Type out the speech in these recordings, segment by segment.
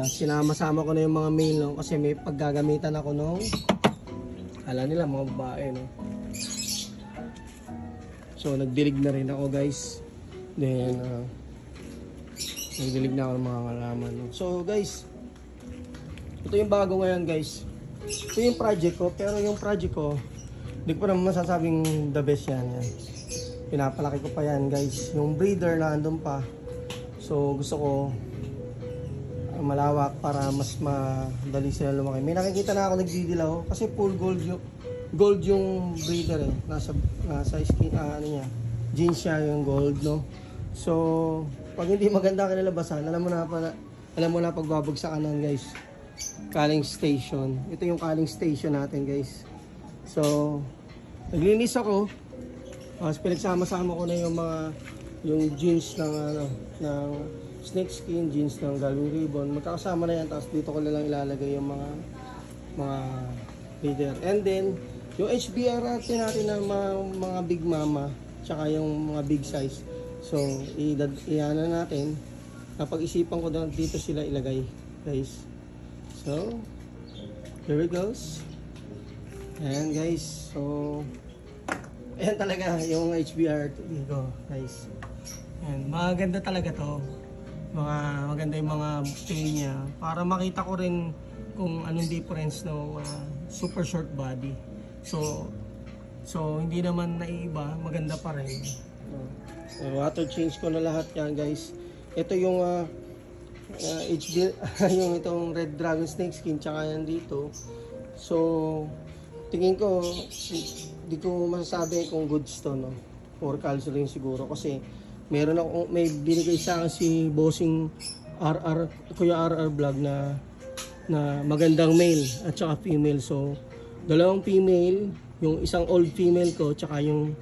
Sinama-sama ko na yung mga male, no? Kasi may paggagamitan ako nung alam nila mga babae, no? So nagdilig na rin ako, guys. Then nagdilig na ako ng mga halaman, no? So guys, ito yung bago ngayon, guys. Ito yung project ko, pero yung project ko hindi ko naman masasabing the best yan. Pinapalaki ko pa yan, guys. Yung breeder na andun pa. So gusto ko malawak para mas madali sila lumaki. May nakikita na ako nagdidilaw kasi full gold yung breeder, eh. Nasa skin, ano niya, jeans siya yung gold, no? So pag hindi maganda kinalabasan, alam mo na pagbabagsakan ng, guys, culling station. Ito yung culling station natin, guys. So naglinis ako. Pinagsama-sama ko na yung jeans ng ng snake skin, jeans ng galwing ribbon. Magkakasama na yan, tapos dito ko na lang ilalagay yung mga leader. And then yung HBR natin na mga big mama tsaka yung mga big size. So iyan natin. Napag-isipan ko na dito sila ilagay, guys. So here it goes. Ayan, guys. So ayan talaga yung HBR dito, guys. Ayan, maganda talaga to. Maganda yung mga tail niya para makita ko rin kung anong difference no super short body. So hindi naman naiiba, maganda pa rin. So water change ko na lahat yan, guys. Ito yung yung itong red dragon snake skin tsaka yan dito. So tingin ko hindi ko masasabi kung goods to, no, or calcium siguro kasi may binigay sa akin si Bossing Kuya RR Vlog na magandang male at saka female. So dalawang female, yung isang old female ko tsaka yung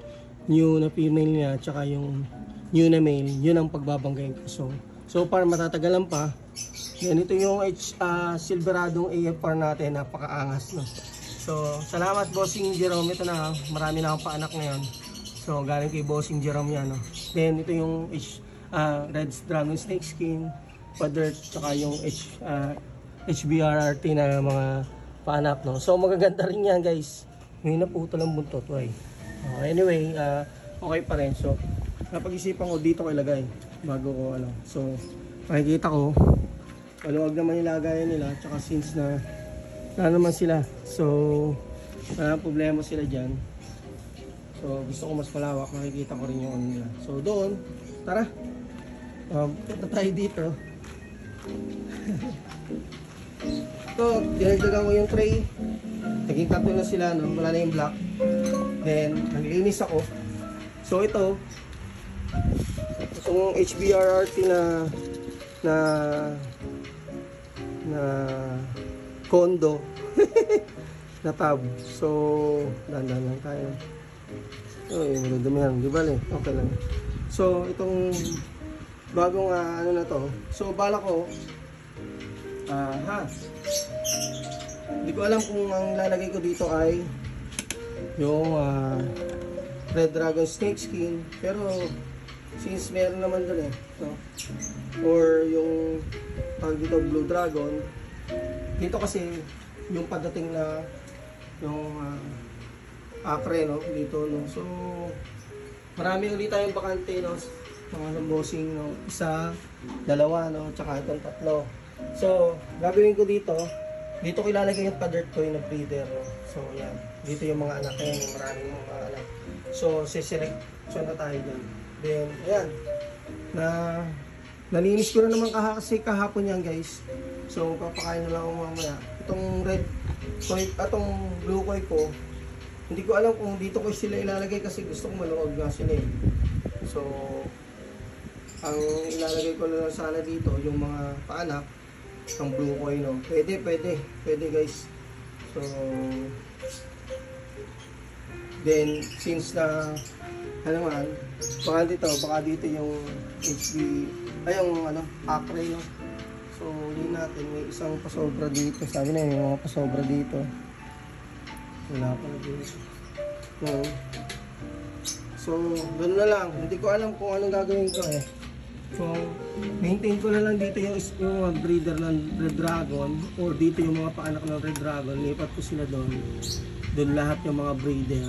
new na female niya tsaka yung new na male, yun ang pagbabanggain ko. So para matatagalan pa. Then ito yung Silveradong AFR natin, napakaangas, no. So salamat Bossing Jerome. Ito na, marami na akong paanak ngayon. So galing kay Bossing Jerome yan, no. Then ito yung red dragon snake skin, pa-dirt, saka yung HBRRT na mga paanak, no. So magaganda rin yan, guys. Ngayon na puto lang buntot, right? Anyway, okay pa rin. So napag-isipan ko dito ko ilagay bago ko So makikita ko maluwag naman yung lagayan nila, tsaka since na naman sila, so wala problema sila dyan. So gusto ko mas malawak, makikita ko rin yung ano nila. So doon, tara, punta tayo dito. Ito, dinagdagan ko yung tray. Naging tatlo na sila, no? Wala na yung black. Then naglinis ako. So ito yung HBRRT na condo na tab. So dandan lang tayo. Yung dumihan, di ba, okay lang. So itong bagong ano na to. So bala ko hindi ko alam kung ang lalagay ko dito ay yung red dragon snake skin, pero since meron naman doon, no? Or yung tawag dito blue dragon dito, kasi yung pagdating na yung acre, no, dito, no. So marami ulit tayong bakante, no, mga bossing, no, isa, dalawa, no, tsaka itong tatlo. So gagawin ko dito ko ilalagay yung pa-dirt ko yung breeder, no. So yan, dito yung mga anak yan, yung maraming mga anak. So siselection na tayo dyan. Then yan, nalinis ko na naman kasi kahapon yan, guys. So papakain na lang ako mamaya. Itong red koi, atong blue koi ko, hindi ko alam kung dito ko sila ilalagay kasi gusto ko maluwag nga sila, eh. So ang ilalagay ko na lang sana dito yung mga paanak ng blue koi, no. Pwede, guys. So then since na baka dito yung yung acre, no. So yun natin, may isang pasobra dito. Sabi na may mga pasobra dito. Wala pa na dito. So ganoon na lang. Hindi ko alam kung anong gagawin ko, eh. So, maintain ko na lang dito yung mga breeder ng Red Dragon or dito yung mga paanak ng Red Dragon. Lipat ko sila doon. Doon lahat yung mga breeder.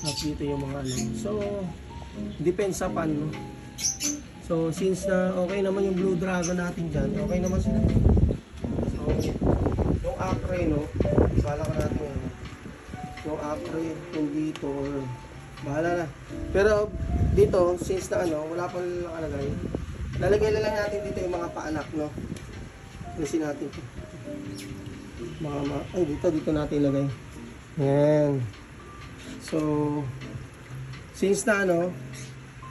At dito yung mga ano. So, depends sa pan. No? So, since na okay naman yung Blue Dragon natin dyan, okay naman sila. So, yung Acre, no? Bala ka natin yun. Yung Acre, yung dito, or bahala na. Pero, dito, since na ano, wala pa nakalagay, lalagay na lang natin dito yung mga paanak, no? Kasi natin ito. Ay, dito natin ilagay. Yan. So, since na ano,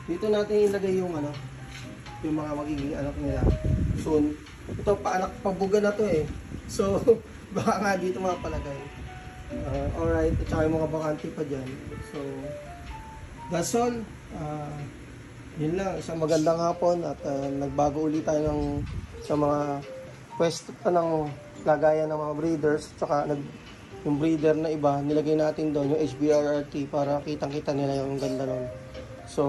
dito natin ilagay yung ano, yung mga magiging anak nila. Soon, ito paanak, pabuga na to eh. So, baka nga dito mapalagay. Alright, at saka yung mga bakante pa dyan. So, that's all. Yun lang, isang magandang hapon at nagbago ulit tayo sa mga pwesto ng lagayan ng mga breeders. Tsaka yung breeder na iba, nilagay natin doon yung HBRRT para kitang-kita nila yung ganda nun. So,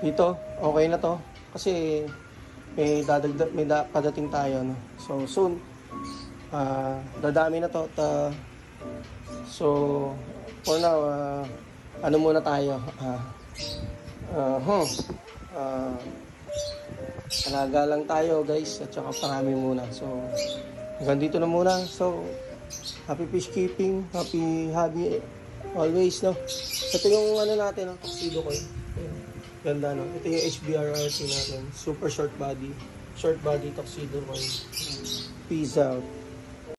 dito, okay na to. Kasi may padating tayo. No? So, soon, dadami na to. So, for now, ano muna tayo? Alaga lang tayo guys at saka parami muna. So hanggang dito na muna. So happy fish keeping, happy hobby always, no. Ito yung ano natin, no, tuxedo ko. Ganda, no. Ito yung HBRRT natin, super short body tuxedo ko. Peace out.